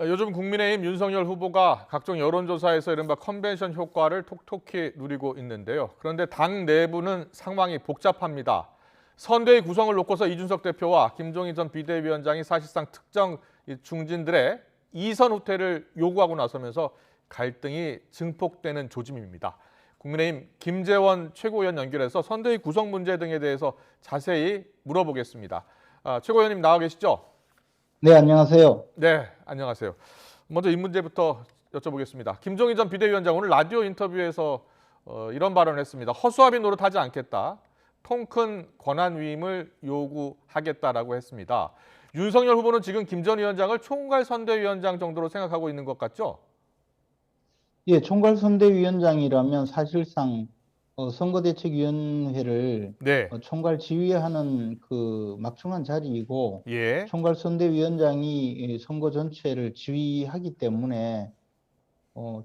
요즘 국민의힘 윤석열 후보가 각종 여론조사에서 이른바 컨벤션 효과를 톡톡히 누리고 있는데요. 그런데 당 내부는 상황이 복잡합니다. 선대위 구성을 놓고서 이준석 대표와 김종인 전 비대위원장이 사실상 특정 중진들의 이선 후퇴를 요구하고 나서면서 갈등이 증폭되는 조짐입니다. 국민의힘 김재원 최고위원 연결해서 선대위 구성 문제 등에 대해서 자세히 물어보겠습니다. 최고위원님 나와 계시죠? 네, 안녕하세요. 네, 안녕하세요. 먼저 이 문제부터 여쭤보겠습니다. 김종인 전 비대위원장 오늘 라디오 인터뷰에서 이런 발언을 했습니다. 허수아비 노릇하지 않겠다. 통 큰 권한 위임을 요구하겠다라고 했습니다. 윤석열 후보는 지금 김 전 위원장을 총괄 선대위원장 정도로 생각하고 있는 것 같죠? 예, 총괄선대위원장이라면 사실상 선거대책위원회를 네, 총괄 지휘하는 그 막중한 자리이고, 예, 총괄선대위원장이 이 선거 전체를 지휘하기 때문에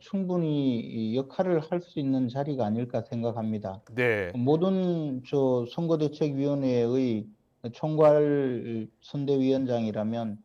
충분히 이 역할을 할 수 있는 자리가 아닐까 생각합니다. 네, 모든 선거대책위원회의 총괄 선대위원장이라면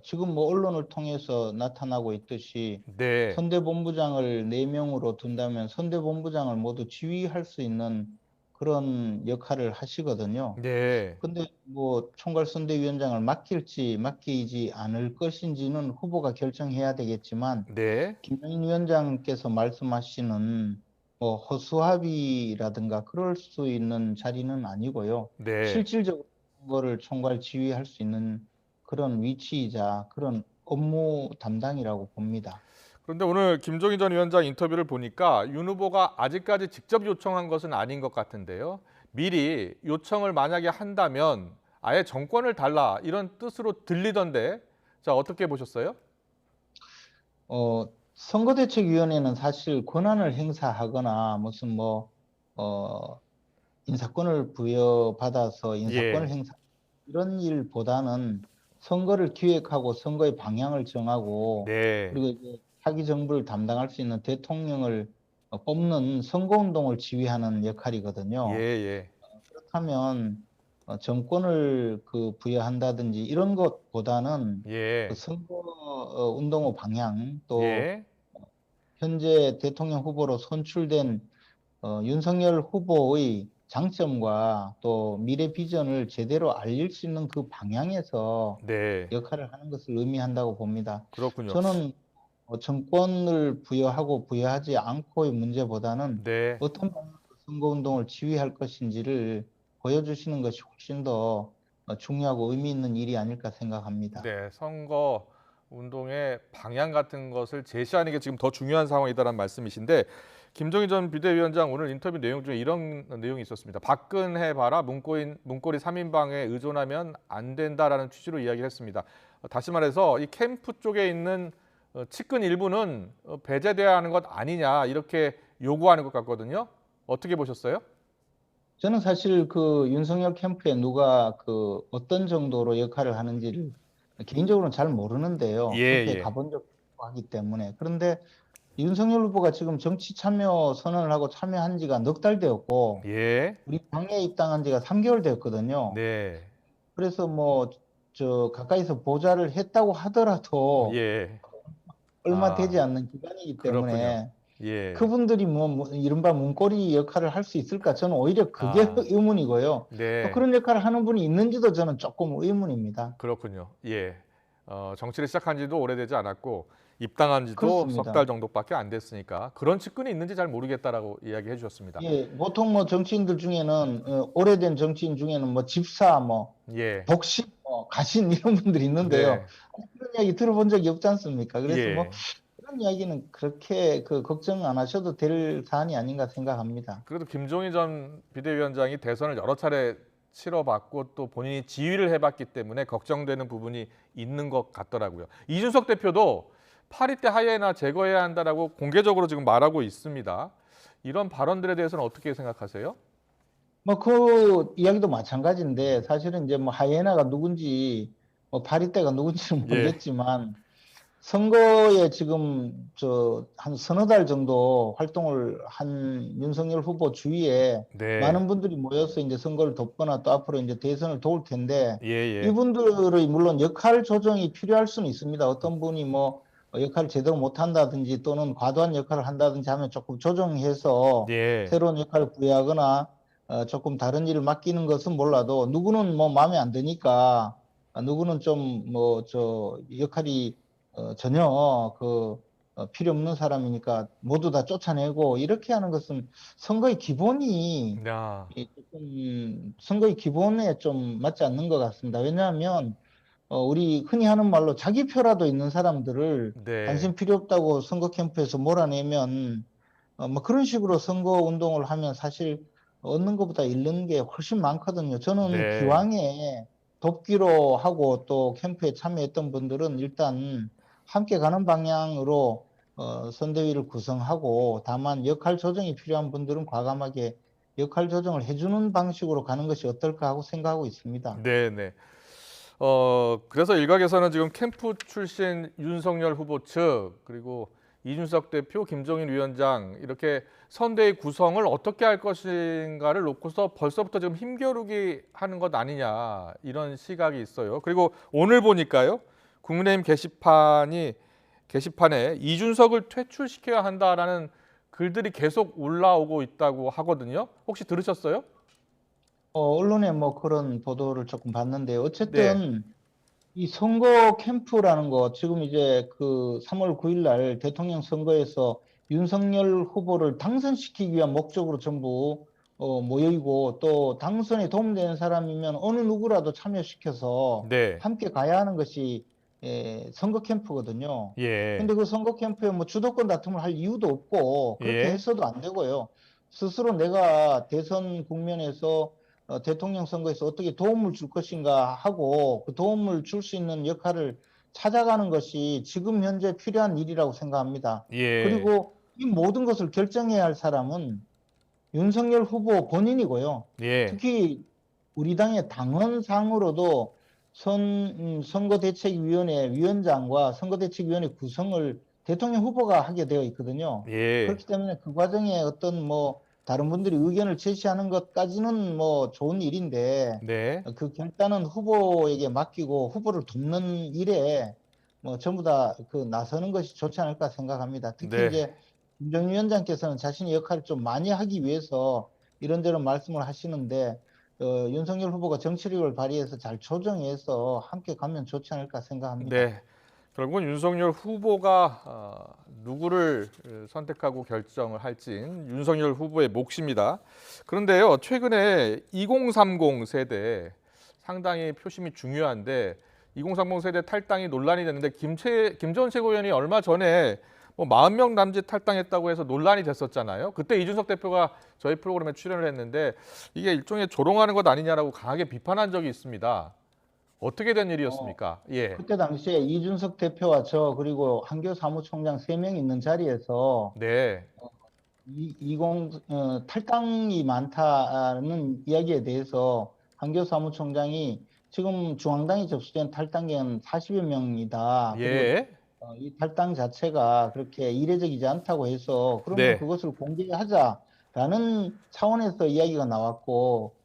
지금 뭐 언론을 통해서 나타나고 있듯이 네, 선대본부장을 4명으로 둔다면 선대본부장을 모두 지휘할 수 있는 그런 역할을 하시거든요. 네, 근데 뭐 총괄선대위원장을 맡길지 맡기지 않을 것인지는 후보가 결정해야 되겠지만 네, 김영인 위원장께서 말씀하시는 뭐 허수아비라든가 그럴 수 있는 자리는 아니고요. 네. 실질적으로 그거를 총괄 지휘할 수 있는 그런 위치이자 그런 업무 담당이라고 봅니다. 그런데 오늘 김종인 전 위원장 인터뷰를 보니까 윤 후보가 아직까지 직접 요청한 것은 아닌 것 같은데요. 미리 요청을 만약에 한다면 아예 정권을 달라 이런 뜻으로 들리던데 자 어떻게 보셨어요? 선거대책위원회는 사실 권한을 행사하거나 무슨 인사권을 부여받아서 인사권을 예, 행사 이런 일보다는 선거를 기획하고 선거의 방향을 정하고 네, 그리고 이제 차기 정부를 담당할 수 있는 대통령을 뽑는 선거운동을 지휘하는 예, 역할이거든요. 예, 그렇다면 정권을 그 부여한다든지 이런 것보다는 그 예, 선거 운동의 방향 또 예, 현재 대통령 후보로 선출된 윤석열 후보의 장점과 또 미래 비전을 제대로 알릴 수 있는 그 방향에서 네, 역할을 하는 것을 의미한다고 봅니다. 그렇군요. 저는 정권을 부여하고 부여하지 않고의 문제보다는 네, 어떤 방향으로 선거운동을 지휘할 것인지를 보여주시는 것이 훨씬 더 중요하고 의미 있는 일이 아닐까 생각합니다. 네, 선거 운동의 방향 같은 것을 제시하는 게 지금 더 중요한 상황이다라는 말씀이신데 김종인 전 비대위원장 오늘 인터뷰 내용 중에 이런 내용이 있었습니다. 박근혜 봐라 문고리 3인방에 의존하면 안 된다라는 취지로 이야기를 했습니다. 다시 말해서 이 캠프 쪽에 있는 측근 일부는 배제돼야 하는 것 아니냐 이렇게 요구하는 것 같거든요. 어떻게 보셨어요? 저는 사실 그 윤석열 캠프에 누가 그 어떤 정도로 역할을 하는지를 개인적으로는 잘 예, 모르는데요. 캠프에 예, 가본 적도 없고 하기 때문에. 그런데 윤석열 후보가 지금 정치 참여 선언을 하고 참여한 지가 넉 달 되었고, 예, 우리 당에 입당한 지가 3개월 되었거든요. 네, 그래서 가까이서 보좌를 했다고 하더라도 예, 얼마 되지 아, 않는 기간이기 그렇군요. 때문에 예. 그분들이 이른바 문고리 역할을 할 수 있을까? 저는 오히려 그게 아, 의문이고요. 또 네, 그런 역할을 하는 분이 있는지도 저는 조금 의문입니다. 그렇군요. 예, 정치를 시작한 지도 오래되지 않았고 입당한 지도 석 그렇습니다. 달 정도밖에 안 됐으니까 그런 측근이 있는지 잘 모르겠다라고 이야기해 주셨습니다. 예, 보통 정치인들 중에는 오래된 정치인 중에는 집사, 예, 독신, 가신 이런 분들이 있는데요. 네, 그런 이야기 들어본 적이 없지 않습니까? 그래서 예. 그런 이야기는 그렇게 걱정 안 하셔도 될 사안이 아닌가 생각합니다. 그래도 김종인 전 비대위원장이 대선을 여러 차례 치러봤고 또 본인이 지휘를 해봤기 때문에 걱정되는 부분이 있는 것 같더라고요. 이준석 대표도 파리 때 하이에나 제거해야 한다라고 공개적으로 지금 말하고 있습니다. 이런 발언들에 대해서는 어떻게 생각하세요? 그 이야기도 마찬가지인데 사실은 이제 하이에나가 누군지 파리떼가 누군지는 예, 모르겠지만 선거에 지금 한 서너 달 정도 활동을 한 윤석열 후보 주위에 네. 많은 분들이 모여서 이제 선거를 돕거나 또 앞으로 이제 대선을 도울 텐데 예, 예. 이분들의 물론 역할 조정이 필요할 수는 있습니다. 어떤 분이 뭐 역할을 제대로 못한다든지 또는 과도한 역할을 한다든지 하면 조금 조정해서 예. 새로운 역할을 부여하거나 조금 다른 일을 맡기는 것은 몰라도 누구는 뭐 마음에 안 드니까 누구는 좀 뭐 역할이 전혀 필요 없는 사람이니까 모두 다 쫓아내고 이렇게 하는 것은 선거의 기본이 야, 조금 선거의 기본에 좀 맞지 않는 것 같습니다. 왜냐하면 우리 흔히 하는 말로 자기 표라도 있는 사람들을 네. 당신 필요 없다고 선거 캠프에서 몰아내면 뭐 그런 식으로 선거 운동을 하면 사실 얻는 것보다 잃는 게 훨씬 많거든요. 저는 네. 기왕에 돕기로 하고 또 캠프에 참여했던 분들은 일단 함께 가는 방향으로 선대위를 구성하고 다만 역할 조정이 필요한 분들은 과감하게 역할 조정을 해주는 방식으로 가는 것이 어떨까 하고 생각하고 있습니다. 네, 네. 그래서 일각에서는 지금 캠프 출신 윤석열 후보 측 그리고 이준석 대표, 김종인 위원장 이렇게 선대위 구성을 어떻게 할 것인가를 놓고서 벌써부터 지금 힘겨루기 하는 것 아니냐 이런 시각이 있어요. 그리고 오늘 보니까요. 국민의힘 게시판에 이준석을 퇴출시켜야 한다라는 글들이 계속 올라오고 있다고 하거든요. 혹시 들으셨어요? 언론에 뭐 그런 보도를 조금 봤는데 네. 어쨌든 이 선거 캠프라는 거 지금 이제 그 3월 9일 날 대통령 선거에서 윤석열 후보를 당선시키기 위한 목적으로 전부 모여 있고 또 당선에 도움되는 사람이면 어느 누구라도 참여시켜서 네. 함께 가야 하는 것이 선거 캠프거든요. 예. 근데 그 선거 캠프에 뭐 주도권 다툼을 할 이유도 없고 그렇게 예. 해서도 안 되고요. 스스로 내가 대선 국면에서 대통령 선거에서 어떻게 도움을 줄 것인가 하고 그 도움을 줄 수 있는 역할을 찾아가는 것이 지금 현재 필요한 일이라고 생각합니다. 예. 그리고 이 모든 것을 결정해야 할 사람은 윤석열 후보 본인이고요. 예. 특히 우리 당의 당헌상으로도 선거대책위원회 위원장과 선거대책위원회 구성을 대통령 후보가 하게 되어 있거든요. 예. 그렇기 때문에 그 과정에 어떤 뭐 다른 분들이 의견을 제시하는 것까지는 뭐 좋은 일인데 네. 그 결단은 후보에게 맡기고 후보를 돕는 일에 뭐 전부 다 그 나서는 것이 좋지 않을까 생각합니다. 특히 네. 이제 김정인 위원장께서는 자신의 역할을 좀 많이 하기 위해서 이런저런 말씀을 하시는데 윤석열 후보가 정치력을 발휘해서 잘 조정해서 함께 가면 좋지 않을까 생각합니다. 네. 결국은 윤석열 후보가 누구를 선택하고 결정을 할진 윤석열 후보의 몫입니다. 그런데요, 최근에 2030 세대 상당히 표심이 중요한데 2030 세대 탈당이 논란이 됐는데 김재원 최고위원이 얼마 전에 뭐 40명 남짓 탈당했다고 해서 논란이 됐었잖아요. 그때 이준석 대표가 저희 프로그램에 출연을 했는데 이게 일종의 조롱하는 것 아니냐라고 강하게 비판한 적이 있습니다. 어떻게 된 어, 일이었습니까? 예. 그때 당시에 이준석 대표와 저 그리고 한교 사무총장 3명 있는 자리에서 네. 탈당이 많다는 이야기에 대해서 한교 사무총장이 지금 중앙당이 접수된 탈당은 40여 명이다. 그리고 예. 이 탈당 자체가 그렇게 이례적이지 않다고 해서 그러면 네. 그것을 공개하자라는 차원에서 이야기가 나왔고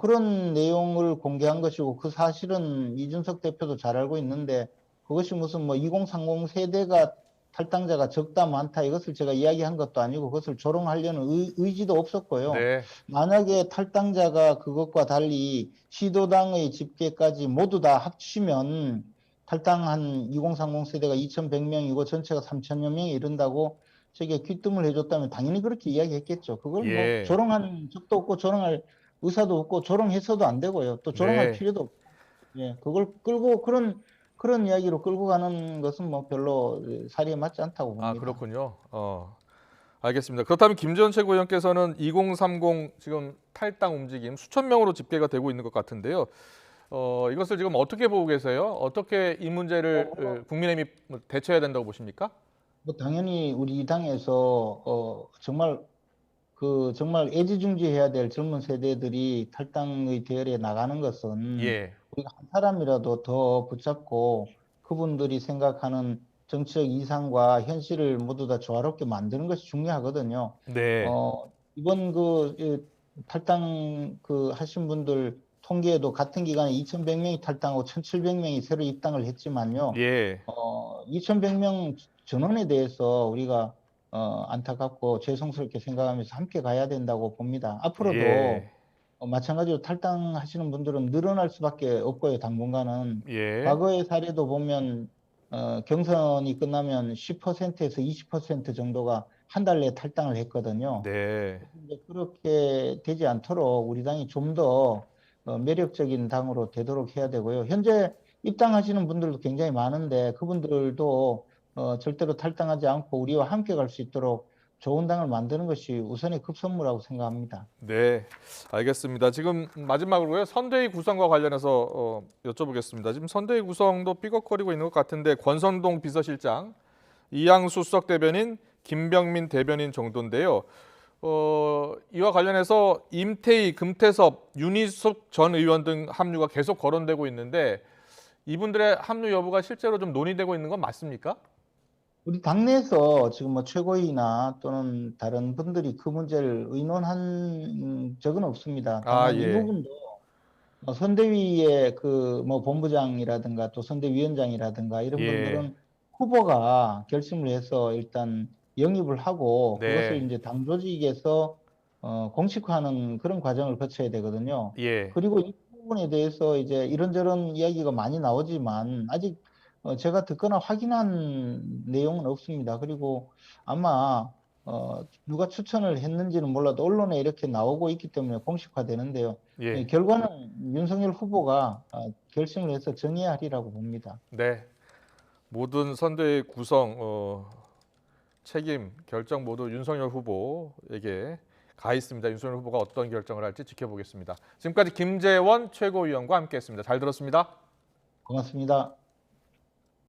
그런 내용을 공개한 것이고 그 사실은 이준석 대표도 잘 알고 있는데 그것이 무슨 뭐 2030 세대가 탈당자가 적다 많다 이것을 제가 이야기한 것도 아니고 그것을 조롱하려는 의지도 없었고요. 네. 만약에 탈당자가 그것과 달리 시도당의 집계까지 모두 다 합치면 탈당한 2030 세대가 2100명이고 전체가 3000여 명에 이른다고 저게 귀뜸을 해줬다면 당연히 그렇게 이야기했겠죠. 그걸 뭐 예. 조롱한 적도 없고 조롱할 의사도 없고 조롱해서도 안 되고요. 또 조롱할 네. 필요도 없고. 예, 그걸 끌고 그런 이야기로 끌고 가는 것은 뭐 별로 사리에 맞지 않다고 아, 봅니다. 그렇군요. 알겠습니다. 그렇다면 김재원 최고위원께서는 2030 지금 탈당 움직임 수천 명으로 집계가 되고 있는 것 같은데요. 이것을 지금 어떻게 보고 계세요? 어떻게 이 문제를 국민의힘이 대처해야 된다고 보십니까? 뭐 당연히 우리 당에서 정말 애지중지해야 될 젊은 세대들이 탈당의 대열에 나가는 것은 예. 우리가 한 사람이라도 더 붙잡고 그분들이 생각하는 정치적 이상과 현실을 모두 다 조화롭게 만드는 것이 중요하거든요. 네. 이번 탈당 하신 분들 통계에도 같은 기간에 2,100명이 탈당하고 1,700명이 새로 입당을 했지만요. 예. 2,100명 전원에 대해서 우리가 안타깝고 죄송스럽게 생각하면서 함께 가야 된다고 봅니다. 앞으로도 예. 마찬가지로 탈당하시는 분들은 늘어날 수밖에 없고요, 당분간은. 예. 과거의 사례도 보면 경선이 끝나면 10%에서 20% 정도가 한 달 내에 탈당을 했거든요. 네. 이제 그렇게 되지 않도록 우리 당이 좀 더 매력적인 당으로 되도록 해야 되고요. 현재 입당하시는 분들도 굉장히 많은데 그분들도 절대로 탈당하지 않고 우리와 함께 갈 수 있도록 좋은 당을 만드는 것이 우선의 급선무라고 생각합니다. 네, 알겠습니다. 지금 마지막으로요. 선대위 구성과 관련해서 여쭤보겠습니다. 지금 선대위 구성도 삐걱거리고 있는 것 같은데 권선동 비서실장, 이양수 수석 대변인, 김병민 대변인 정도인데요. 이와 관련해서 임태희, 금태섭, 윤희숙 전 의원 등 합류가 계속 거론되고 있는데 이분들의 합류 여부가 실제로 좀 논의되고 있는 건 맞습니까? 우리 당내에서 지금 뭐 최고위나 또는 다른 분들이 그 문제를 의논한 적은 없습니다. 아, 다만 이 예. 부분도 선대위의 뭐 본부장이라든가 또 선대위원장이라든가 이런 예. 분들은 후보가 결심을 해서 일단 영입을 하고 그것을 네. 이제 당 조직에서 공식화하는 그런 과정을 거쳐야 되거든요. 예. 그리고 이 부분에 대해서 이제 이런저런 이야기가 많이 나오지만 아직 제가 듣거나 확인한 내용은 없습니다. 그리고 아마 누가 추천을 했는지는 몰라도 언론에 이렇게 나오고 있기 때문에 공식화되는데요. 예. 결과는 윤석열 후보가 결심을 해서 정해야 하리라고 봅니다. 네. 모든 선대위 구성 책임 결정 모두 윤석열 후보에게 가 있습니다. 윤석열 후보가 어떤 결정을 할지 지켜보겠습니다. 지금까지 김재원 최고위원과 함께했습니다. 잘 들었습니다. 고맙습니다.